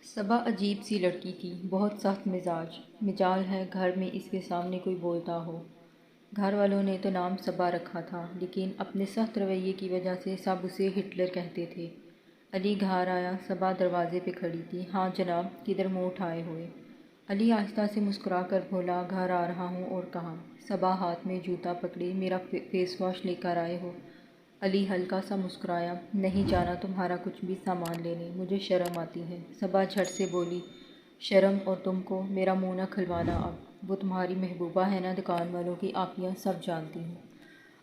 صبا عجیب سی لڑکی تھی، بہت سخت مزاج۔ مجال ہے گھر میں اس کے سامنے کوئی بولتا ہو۔ گھر والوں نے تو نام صبا رکھا تھا، لیکن اپنے سخت رویے کی وجہ سے سب اسے ہٹلر کہتے تھے۔ علی گھر آیا، صبا دروازے پہ کھڑی تھی۔ ہاں جناب، کدھر منہ اٹھائے ہوئے؟ علی آہستہ سے مسکرا کر بولا، گھر آ رہا ہوں اور کہاں؟ صبا ہاتھ میں جوتا پکڑے، میرا فیس واش لے کر آئے ہو؟ علی ہلکا سا مسکرایا، نہیں جانا تمہارا کچھ بھی سامان لینے، مجھے شرم آتی ہے۔ صبا جھٹ سے بولی، شرم اور تم کو؟ میرا منہ نہ کھلوانا اب، وہ تمہاری محبوبہ ہے نا دکان والوں کی عافیہ، سب جانتی ہوں۔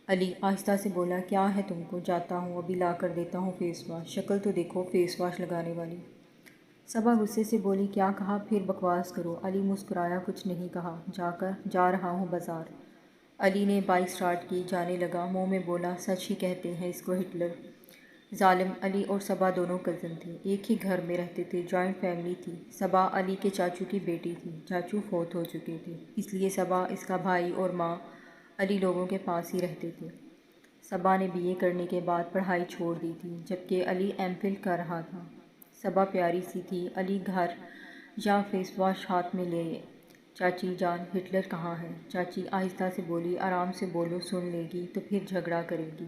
علی آہستہ سے بولا، کیا ہے تم کو؟ جاتا ہوں، ابھی لا کر دیتا ہوں فیس واش، شکل تو دیکھو فیس واش لگانے والی۔ صبا غصے سے بولی، کیا کہا؟ پھر بکواس کرو۔ علی مسکرایا، کچھ نہیں کہا، جا رہا ہوں بازار۔ علی نے بائک سٹارٹ کی، جانے لگا، منہ میں بولا، سچ ہی کہتے ہیں اس کو ہٹلر۔ ظالم۔ علی اور صبا دونوں کزن تھے، ایک ہی گھر میں رہتے تھے، جوائنٹ فیملی تھی۔ صبا علی کے چاچو کی بیٹی تھی، چاچو فوت ہو چکے تھے، اس لیے صبا، اس کا بھائی اور ماں علی لوگوں کے پاس ہی رہتے تھے۔ صبا نے BA کرنے کے بعد پڑھائی چھوڑ دی تھی، جبکہ علی MPhil کر رہا تھا۔ صبا پیاری سی تھی۔ علی گھر یا فیس واش ہاتھ میں لے، چاچی جان ہٹلر کہاں ہے؟ چاچی آہستہ سے بولی، آرام سے بولو، سن لے گی تو پھر جھگڑا کرے گی۔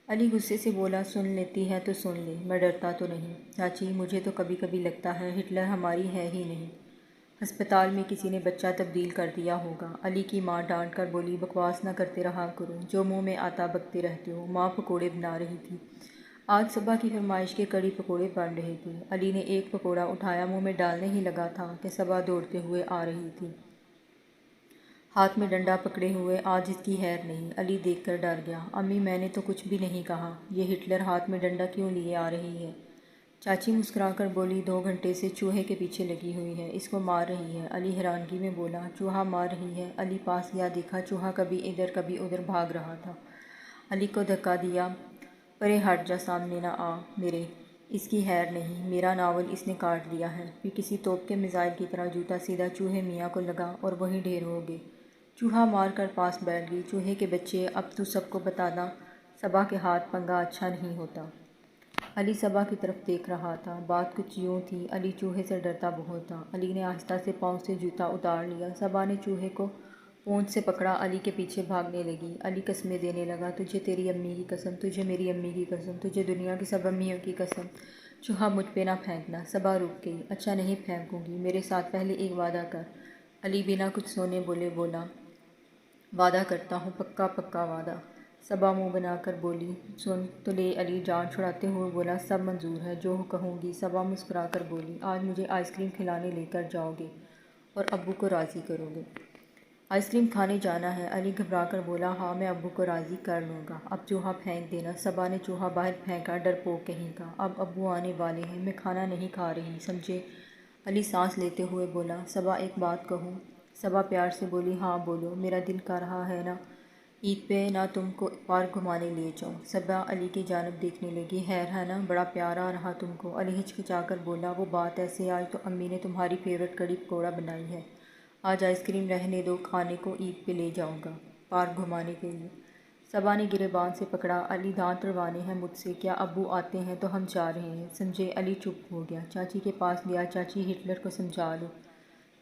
علی غصے سے بولا، سن لیتی ہے تو سن لے، میں ڈرتا تو نہیں۔ چاچی مجھے تو کبھی کبھی لگتا ہے ہٹلر ہماری ہے ہی نہیں، ہسپتال میں کسی نے بچہ تبدیل کر دیا ہوگا۔ علی کی ماں ڈانٹ کر بولی، بکواس نہ کرتے رہا کرو، جو منہ میں آتا بکتے رہتے ہو۔ ماں پکوڑے بنا رہی تھی، آج صبا کی فرمائش کے کڑی پکوڑے بن رہے تھے۔ علی نے ایک پکوڑا اٹھایا، منہ میں ڈالنے ہی لگا تھا کہ صبا دوڑتے ہوئے آ رہی تھی، ہاتھ میں ڈنڈا پکڑے ہوئے۔ آج اس کی خیر نہیں۔ علی دیکھ کر ڈر گیا۔ امی میں نے تو کچھ بھی نہیں کہا، یہ ہٹلر ہاتھ میں ڈنڈا کیوں لیے آ رہی ہے؟ چاچی مسکرا کر بولی، 2 گھنٹے سے چوہے کے پیچھے لگی ہوئی ہے، اس کو مار رہی ہے۔ علی حیرانگی میں بولا، چوہا مار رہی ہے؟ علی پاس گیا، دیکھا چوہا کبھی ادھر کبھی ادھر بھاگ رہا تھا۔ علی کو دھکا دیا، پرے ہٹ جا، سامنے نہ آ میرے، اس کی خیر نہیں، میرا ناول اس نے کاٹ دیا ہے۔ پھر کسی توپ کے میزائل کی طرح جوتا سیدھا چوہے میاں کو لگا اور وہیں ڈھیر ہو گئے۔ چوہا مار کر پاس بیٹھ گئی، چوہے کے بچے، اب تو سب کو بتانا صبا کے ہاتھ پنگا اچھا نہیں ہوتا۔ علی صبا کی طرف دیکھ رہا تھا، بات کچھ یوں تھی، علی چوہے سے ڈرتا بہت تھا۔ علی نے آہستہ سے پاؤں سے جوتا اتار لیا، صبا نے چوہے کو پونچھ سے پکڑا، علی کے پیچھے بھاگنے لگی۔ علی قسمیں دینے لگا، تجھے تیری امی کی قسم، تجھے میری امی کی قسم، تجھے دنیا کی سب امیوں کی قسم، چوہا مجھ پہ نہ پھینکنا۔ صبا رک گئی، اچھا نہیں پھینکوں گی، میرے ساتھ پہلے ایک وعدہ کر۔ علی بنا کچھ سونے بولے بولا، وعدہ کرتا ہوں، پکا پکا وعدہ۔ صبا منہ بنا کر بولی، سن تو لے۔ علی جان چھڑاتے ہوئے بولا، سب منظور ہے، جو کہوں گی۔ صبا مسکرا کر بولی، آج مجھے آئس کریم کھلانے لے کر جاؤ گے اور ابو کو راضی کرو گے؟ آئس کریم کھانے جانا ہے؟ علی گھبرا کر بولا، ہاں میں ابو کو راضی کر لوں گا، اب چوہا پھینک دینا۔ صبا نے چوہا باہر پھینکا، ڈرپوک کہیں کا، اب ابو آنے والے ہیں، میں کھانا نہیں کھا رہی، سمجھے؟ علی سانس لیتے ہوئے بولا، صبا ایک بات کہوں؟ صبا پیار سے بولی، ہاں بولو، میرا دل کر رہا ہے نا عید پہ نہ تم کو پارک گھمانے لے جاؤں۔ صبا علی کی جانب دیکھنے لگی، خیر ہے نا، بڑا پیار آ رہا تم کو؟ علی ہچکچا کر بولا، وہ بات ایسے، آج تو امی نے تمہاری فیورٹ کڑی پکوڑا بنائی ہے، آج آئس کریم رہنے دو، کھانے کو عید پہ لے جاؤں گا پارک گھمانے کے لیے۔ صبا نے گریبان سے پکڑا، علی دانت روانے ہیں مجھ سے، کیا ابو آتے ہیں تو ہم جا رہے ہیں، سمجھے؟ علی چپ ہو گیا، چاچی کے پاس گیا، چاچی ہٹلر کو سمجھا لو۔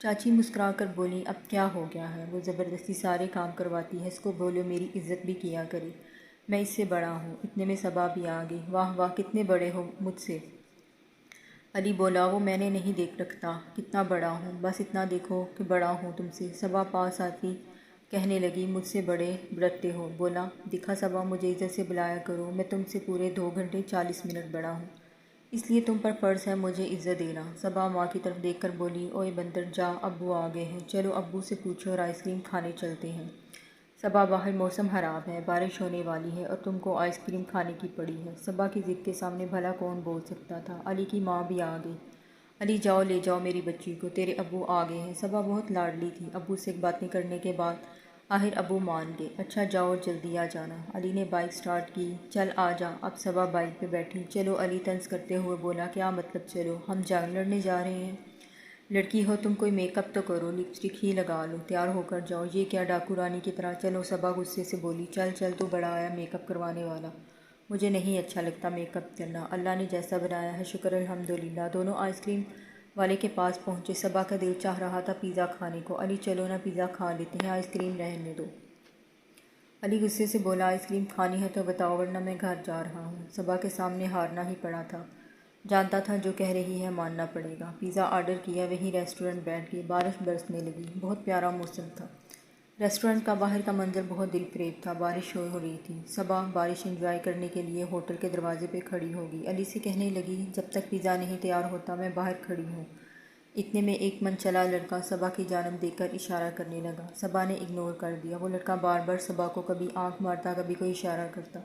چاچی مسکرا کر بولی، اب کیا ہو گیا ہے، وہ زبردستی سارے کام کرواتی ہے، اس کو بولو میری عزت بھی کیا کرے، میں اس سے بڑا ہوں۔ اتنے میں صبا بھی آ گئی، واہ واہ کتنے بڑے ہو مجھ سے۔ علی بولا، وہ میں نے نہیں دیکھ رکھتا کتنا بڑا ہوں، بس اتنا دیکھو کہ بڑا ہوں تم سے۔ صبا پاس آتی کہنے لگی، مجھ سے بڑے بڑھتے ہو؟ بولا، دیکھا صبا، مجھے عزت سے بلایا کرو، میں تم سے پورے 2 گھنٹے 40 منٹ بڑا ہوں، اس لیے تم پر فرض ہے مجھے عزت دینا۔ صبا ماں کی طرف دیکھ کر بولی، اوئے بندر جا، ابو آ گئے ہیں، چلو ابو سے پوچھو اور آئس کریم کھانے چلتے ہیں۔ صبا باہر موسم خراب ہے، بارش ہونے والی ہے اور تم کو آئس کریم کھانے کی پڑی ہے۔ صبا کی ضد کے سامنے بھلا کون بول سکتا تھا؟ علی کی ماں بھی آ گئی، علی جاؤ لے جاؤ میری بچی کو، تیرے ابو آ گئے ہیں۔ صبا بہت لاڈلی تھی، ابو سے باتیں کرنے کے بعد آخر ابو مان گئے، اچھا جاؤ اور جلدی آ جانا۔ علی نے بائک سٹارٹ کی، چل آ جا اب۔ صبا بائک پہ بیٹھی، چلو علی طنز کرتے ہوئے بولا، کیا مطلب چلو، ہم جنگ لڑنے جا رہے ہیں؟ لڑکی ہو تم، کوئی میک اپ تو کرو، لپسٹک ہی لگا لو، تیار ہو کر جاؤ، یہ کیا ڈاکو رانی کی طرح؟ چلو۔ صبا غصے سے بولی، چل چل، تو بڑا آیا میک اپ کروانے والا، مجھے نہیں اچھا لگتا میک اپ کرنا، اللہ نے جیسا بنایا ہے شکر الحمدللہ۔ دونوں آئس کریم والے کے پاس پہنچے۔ صبا کا دل چاہ رہا تھا پیزا کھانے کو۔ علی چلو نا پیزا کھا لیتے ہیں، آئس کریم رہنے دو۔ علی غصے سے بولا آئس کریم کھانی ہے تو بتاؤ ورنہ میں گھر جا رہا ہوں۔ صبا کے سامنے ہارنا ہی پڑا تھا، جانتا تھا جو کہہ رہی ہے ماننا پڑے گا۔ پیزا آرڈر کیا، وہیں ریسٹورنٹ بیٹھ گئے۔ بارش برسنے لگی، بہت پیارا موسم تھا۔ ریسٹورنٹ کا باہر کا منظر بہت دل فریب تھا، بارش ہو رہی تھی۔ صبا بارش انجوائے کرنے کے لیے ہوٹل کے دروازے پہ کھڑی ہو گئی۔ علی سے کہنے لگی جب تک پیزا نہیں تیار ہوتا میں باہر کھڑی ہوں۔ اتنے میں ایک من چلا لڑکا صبا کی جانب دیکھ کر اشارہ کرنے لگا۔ صبا نے اگنور کر دیا۔ وہ لڑکا بار بار صبا کو کبھی آنکھ مارتا، کبھی کوئی اشارہ کرتا۔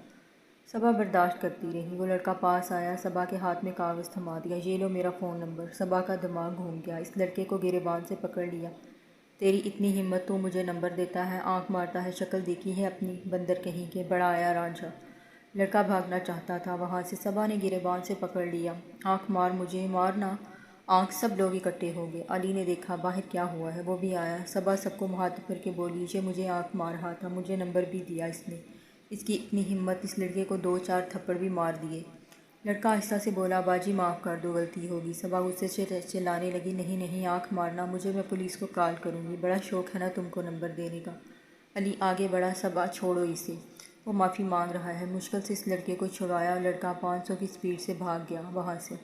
صبا برداشت کرتی رہی۔ وہ لڑکا پاس آیا، صبا کے ہاتھ میں کاغذ تھما دیا۔ یہ لو میرا فون نمبر۔ صبا کا دماغ گھوم گیا، اس لڑکے کو گریبان سے پکڑ لیا۔ تیری اتنی ہمت، تو مجھے نمبر دیتا ہے، آنکھ مارتا ہے، شکل دیکھی ہے اپنی، بندر کہیں کے، بڑا آیا رانجھا۔ لڑکا بھاگنا چاہتا تھا وہاں سے، صبا نے گریبان سے پکڑ لیا۔ آنکھ مار، مجھے مارنا۔ آنکھ سب لوگ اکٹھے ہو گئے۔ علی نے دیکھا باہر کیا ہوا ہے، وہ بھی آیا۔ صبا سب کو مخاطب کر کے بولی یہ مجھے آنکھ مار رہا تھا، مجھے نمبر بھی دیا اس نے، اس کی اتنی ہمت، اس لڑکے کو 2-4 تھپڑ بھی مار دیے۔ لڑکا آہستہ سے بولا باجی معاف کر دو، غلطی ہوگی۔ صبا غصے سے چلانے لگی نہیں نہیں، آنکھ مارنا مجھے، میں پولیس کو کال کروں گی، بڑا شوق ہے نا تم کو نمبر دینے کا۔ علی آگے بڑھا، صبا چھوڑو اسے، وہ معافی مانگ رہا ہے۔ مشکل سے اس لڑکے کو چھڑوایا اور لڑکا 500 کی سپیڈ سے بھاگ گیا وہاں سے۔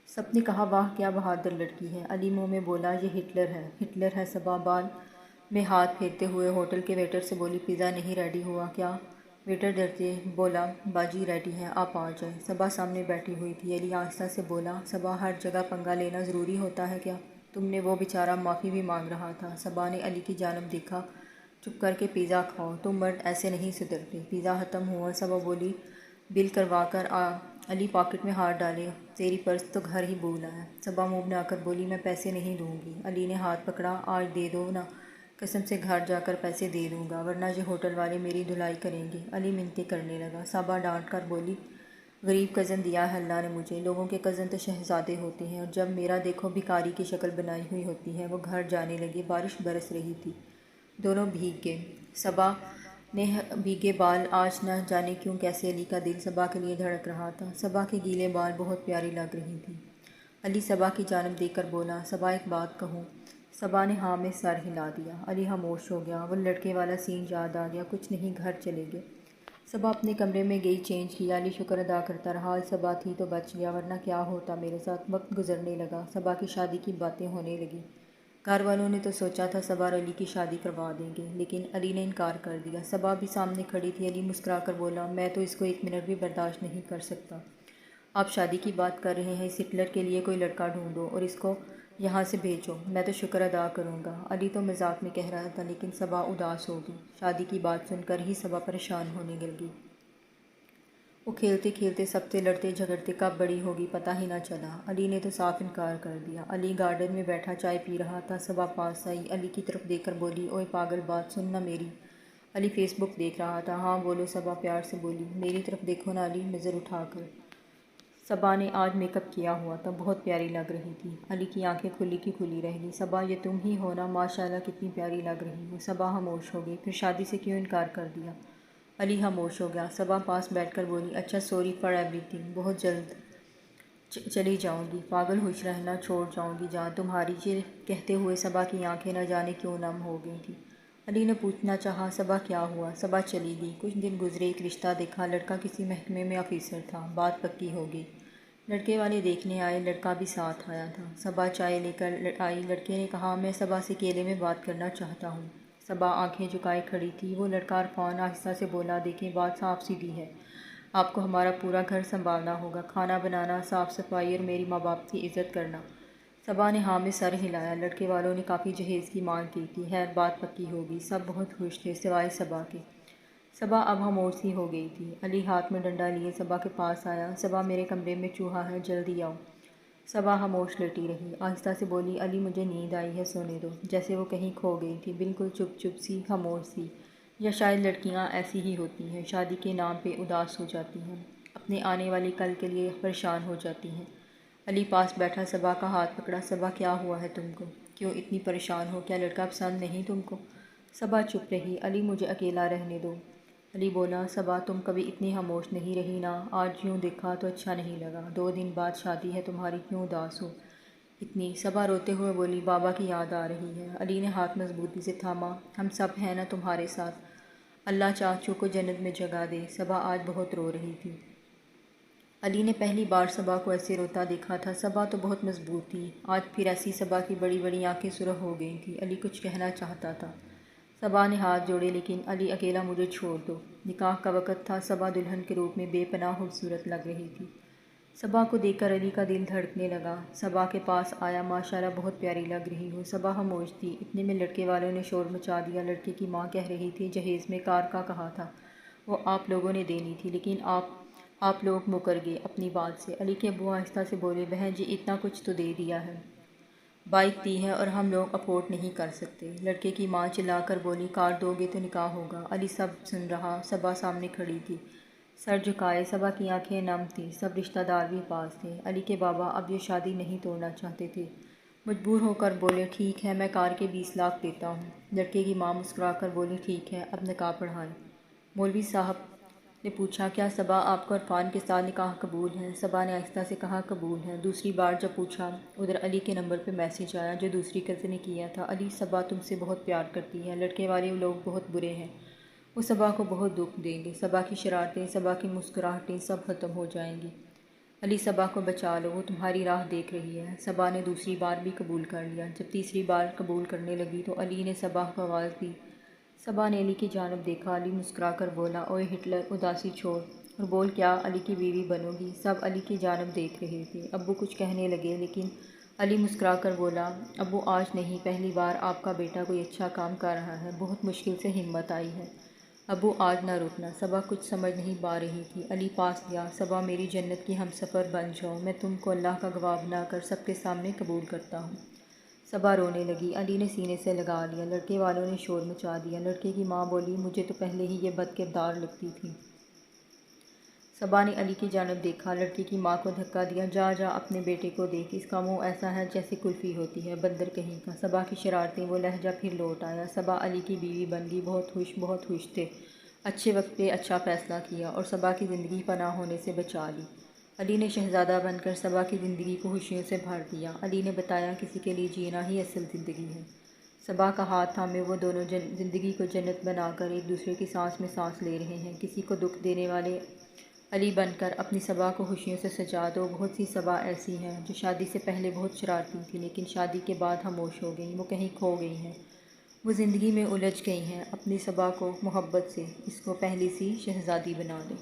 سب نے کہا واہ کیا بہادر لڑکی ہے۔ علی منہ میں بولا یہ ہٹلر ہے، ہٹلر ہے۔ صبا بال میں ہاتھ پھیرتے ہوئے ہوٹل کے ویٹر سے بولی پیزا نہیں ریڈی ہوا کیا؟ ویٹر ڈرتے بولا باجی ریڈی ہے، آپ آ جائیں۔ صبا سامنے بیٹھی ہوئی تھی۔ علی آہستہ سے بولا صبا ہر جگہ پنگا لینا ضروری ہوتا ہے کیا؟ تم نے، وہ بیچارہ معافی بھی مانگ رہا تھا۔ صبا نے علی کی جانب دیکھا، چپ کر کے پیزا کھاؤ، تم مرد ایسے نہیں سدھرتے۔ پیزا ختم ہوا، صبا بولی بل کروا کر آ۔ علی پاکٹ میں ہاتھ ڈالے، تیری پرس تو گھر ہی بھول آیا۔ صبا منہ بنا کر بولی میں پیسے نہیں دوں گی۔ علی نے ہاتھ پکڑا، آج دے دو نا، قسم سے گھر جا کر پیسے دے دوں گا ورنہ یہ ہوٹل والے میری دھلائی کریں گے۔ علی منتیں کرنے لگا۔ صبا ڈانٹ کر بولی غریب کزن دیا ہے اللہ نے مجھے، لوگوں کے کزن تو شہزادے ہوتے ہیں، اور جب میرا دیکھو بھکاری کی شکل بنائی ہوئی ہوتی ہے۔ وہ گھر جانے لگے، بارش برس رہی تھی، دونوں بھیگ گئے۔ صبا نے بھیگے بال، آج نہ جانے کیوں کیسے علی کا دل صبا کے لیے دھڑک رہا تھا۔ صبا کے گیلے بال بہت پیاری لگ رہی تھی۔ علی صبا کی جانب دیکھ کر بولا صبا ایک بات کہوں؟ صبا نے ہاں میں سر ہلا دیا۔ علی خاموش ہو گیا، وہ لڑکے والا سین یاد آ گیا۔ کچھ نہیں، گھر چلے گئے۔ صبا اپنے کمرے میں گئی، چینج کیا۔ علی شکر ادا کرتا رہا آج صبا تھی تو بچ گیا، ورنہ کیا ہوتا میرے ساتھ۔ وقت گزرنے لگا، صبا کی شادی کی باتیں ہونے لگی۔ گھر والوں نے تو سوچا تھا صبا اور علی کی شادی کروا دیں گے، لیکن علی نے انکار کر دیا۔ صبا بھی سامنے کھڑی تھی۔ علی مسکرا کر بولا میں تو اس کو 1 منٹ بھی برداشت نہیں کر سکتا۔ آپ شادی کی بات کر رہے ہیں، اس ہٹلر کے لیے کوئی لڑکا ڈھونڈو اور اس کو یہاں سے بھیجو، میں تو شکر ادا کروں گا۔ علی تو مذاق میں کہہ رہا تھا، لیکن صبا اداس ہو گئی۔ شادی کی بات سن کر ہی صبا پریشان ہونے لگی۔ وہ کھیلتے کھیلتے سب سے لڑتے جھگڑتے کب بڑی ہوگی پتہ ہی نہ چلا۔ علی نے تو صاف انکار کر دیا۔ علی گارڈن میں بیٹھا چائے پی رہا تھا۔ صبا پاس آئی، علی کی طرف دیکھ کر بولی اوئے پاگل بات سن نا میری۔ علی فیس بک دیکھ رہا تھا۔ ہاں بولو، صبا پیار سے بولی۔ میری طرف دیکھو نا علی، نظر اٹھا کر۔ صبا نے آج میک اپ کیا ہوا تھا، بہت پیاری لگ رہی تھی۔ علی کی آنکھیں کھلی کی کھلی رہ گئی۔ صبا یہ تم ہی ہو نا، ماشاءاللہ کتنی پیاری لگ رہی ہو۔ صبا خاموش ہو گئی، پھر شادی سے کیوں انکار کر دیا؟ علی خاموش ہو گیا۔ صبا پاس بیٹھ کر بولی اچھا سوری فار ایوری تھنگ، بہت جلد چلی جاؤں گی، پاگل ہوش رہنا، چھوڑ جاؤں گی جان تمہاری۔ یہ کہتے ہوئے صبا کی آنکھیں نہ جانے کیوں نم ہو گئی تھیں۔ علی نے پوچھنا چاہا صبا کیا ہوا؟ صبا چلی گئی۔ کچھ دن گزرے، ایک رشتہ دیکھا، لڑکا کسی محکمے میں آفیسر تھا، بات پکی ہو گئی۔ لڑکے والے دیکھنے آئے، لڑکا بھی ساتھ آیا تھا۔ صبا چائے لے کر آئی، لڑکے نے کہا میں صبا سے اکیلے میں بات کرنا چاہتا ہوں۔ صبا آنکھیں جھکائے کھڑی تھی۔ وہ لڑکا عرفان آہستہ سے بولا دیکھیں بات صاف سیدھی ہے، آپ کو ہمارا پورا گھر سنبھالنا ہوگا، کھانا بنانا، صاف صفائی اور میری ماں باپ کی عزت کرنا۔ صبا نے ہاں میں سر ہلایا۔ لڑکے والوں نے کافی جہیز کی مانگ کی تھی، خیر بات پکی ہو گئی، سب بہت خوش تھے سوائے صبا کے۔ صبا اب خاموش سی ہو گئی تھی۔ علی ہاتھ میں ڈنڈا لیے صبا کے پاس آیا، صبا میرے کمرے میں چوہا ہے، جلدی آؤ۔ صبا خاموش لیٹی رہی، آہستہ سے بولی علی مجھے نیند آئی ہے، سونے دو۔ جیسے وہ کہیں کھو گئی تھی، بالکل چپ چپ سی، خاموش سی، یا شاید لڑکیاں ایسی ہی ہوتی ہیں، شادی کے نام پہ اداس ہو جاتی ہیں، اپنے آنے والے کل کے لیے پریشان ہو جاتی ہیں۔ علی پاس بیٹھا، صبا کا ہاتھ پکڑا۔ صبا کیا ہوا ہے تم کو؟ کیوں اتنی پریشان ہو؟ کیا لڑکا پسند نہیں تم کو؟ صبا چپ رہی۔ علی مجھے اکیلا رہنے دو۔ علی بولا صبا تم کبھی اتنی خاموش نہیں رہی نا، آج یوں دیکھا تو اچھا نہیں لگا، 2 دن بعد شادی ہے تمہاری، کیوں اداس ہو؟ اتنی؟ صبا روتے ہوئے بولی، بابا کی یاد آ رہی ہے۔ علی نے ہاتھ مضبوطی سے تھاما، ہم سب ہیں نا تمہارے ساتھ، اللہ چاچو کو جنت میں جگہ دے۔ صبا آج بہت رو رہی تھی۔ علی نے پہلی بار صبا کو ایسے روتا دیکھا تھا۔ صبا تو بہت مضبوط تھی، آج پھر ایسی صبا کی بڑی بڑی آنکھیں سرخ ہو گئی تھیں۔ علی کچھ کہنا چاہتا تھا، صبا نے ہاتھ جوڑے، لیکن علی اکیلا مجھے چھوڑ دو۔ نکاح کا وقت تھا، صبا دلہن کے روپ میں بے پناہ خوبصورت لگ رہی تھی۔ صبا کو دیکھ کر علی کا دل دھڑکنے لگا۔ صبا کے پاس آیا، ماشاءاللہ بہت پیاری لگ رہی ہو۔ صبا خاموش تھی، اتنے میں لڑکے والوں نے شور مچا دیا۔ لڑکے کی ماں کہہ رہی تھی، جہیز میں کار کا کہا تھا، وہ آپ لوگوں نے دینی تھی، لیکن آپ لوگ مکر گئے اپنی بات سے۔ علی کے ابو آہستہ سے بولے، بہن جی اتنا کچھ تو دے دیا ہے، بائک دی ہے اور ہم لوگ افورڈ نہیں کر سکتے۔ لڑکے کی ماں چلا کر بولی، کار دو گے تو نکاح ہوگا۔ علی سب سن رہا، صبا سامنے کھڑی تھی، سر جھکائے۔ صبا کی آنکھیں نم تھیں، سب رشتہ دار بھی پاس تھے۔ علی کے بابا اب یہ شادی نہیں توڑنا چاہتے تھے، مجبور ہو کر بولے، ٹھیک ہے میں کار کے 20 لاکھ دیتا ہوں۔ لڑکے کی ماں مسکرا کر بولی، ٹھیک ہے اب نکاح پڑھائیں۔ مولوی صاحب نے پوچھا، کیا صبا آپ کو عرفان کے ساتھ نکاح قبول ہے؟ صبا نے آہستہ سے کہا، قبول ہے۔ دوسری بار جب پوچھا، ادھر علی کے نمبر پہ میسج آیا جو دوسری کزن نے کیا تھا، علی صبا تم سے بہت پیار کرتی ہے، لڑکے والے لوگ بہت برے ہیں، وہ صبا کو بہت دکھ دیں گے، صبا کی شرارتیں، صبا کی مسکراہٹیں سب ختم ہو جائیں گی، علی صبا کو بچا لو، وہ تمہاری راہ دیکھ رہی ہے۔ صبا نے دوسری بار بھی قبول کر لیا۔ جب تیسری بار قبول کرنے لگی تو علی نے صبا کو آواز دی۔ صبا نے علی کی جانب دیکھا، علی مسکرا کر بولا، اوئے ہٹلر اداسی چھوڑ اور بول کیا علی کی بیوی بنو گی؟ سب علی کی جانب دیکھ رہے تھے۔ ابو کچھ کہنے لگے، لیکن علی مسکرا کر بولا، ابو آج نہیں، پہلی بار آپ کا بیٹا کوئی اچھا کام کر رہا ہے، بہت مشکل سے ہمت آئی ہے، ابو آج نہ رکنا۔ صبا کچھ سمجھ نہیں پا رہی تھی۔ علی پاس گیا، صبا میری جنت کی ہم سفر بن جاؤ، میں تم کو اللہ کا گواہ بنا کر سب کے سامنے قبول کرتا ہوں۔ صبا رونے لگی، علی نے سینے سے لگا لیا۔ لڑکے والوں نے شور مچا دیا۔ لڑکے کی ماں بولی، مجھے تو پہلے ہی یہ بد کردار لگتی تھی۔ صبا نے علی کی جانب دیکھا، لڑکی کی ماں کو دھکا دیا، جا جا اپنے بیٹے کو دیکھ، اس کا منہ ایسا ہے جیسے کلفی ہوتی ہے، بندر کہیں کا۔ صبا کی شرارتیں، وہ لہجہ پھر لوٹ آیا۔ صبا علی کی بیوی بن گئی، بہت خوش تھے، اچھے وقت پہ اچھا فیصلہ کیا اور صبا کی زندگی پناہ ہونے سے بچا لی۔ علی نے شہزادہ بن کر صبا کی زندگی کو خوشیوں سے بھر دیا۔ علی نے بتایا، کسی کے لیے جینا ہی اصل زندگی ہے۔ صبا کا ہاتھ تھامے وہ دونوں زندگی کو جنت بنا کر ایک دوسرے کی سانس میں سانس لے رہے ہیں۔ کسی کو دکھ دینے والے علی بن کر اپنی صبا کو خوشیوں سے سجا دو۔ بہت سی صبا ایسی ہیں جو شادی سے پہلے بہت شرارتی تھیں، لیکن شادی کے بعد خاموش ہو گئیں، وہ کہیں کھو گئی ہیں، وہ زندگی میں الجھ گئی ہیں۔ اپنی صبا کو محبت سے اس کو پہلی سی شہزادی بنا دو۔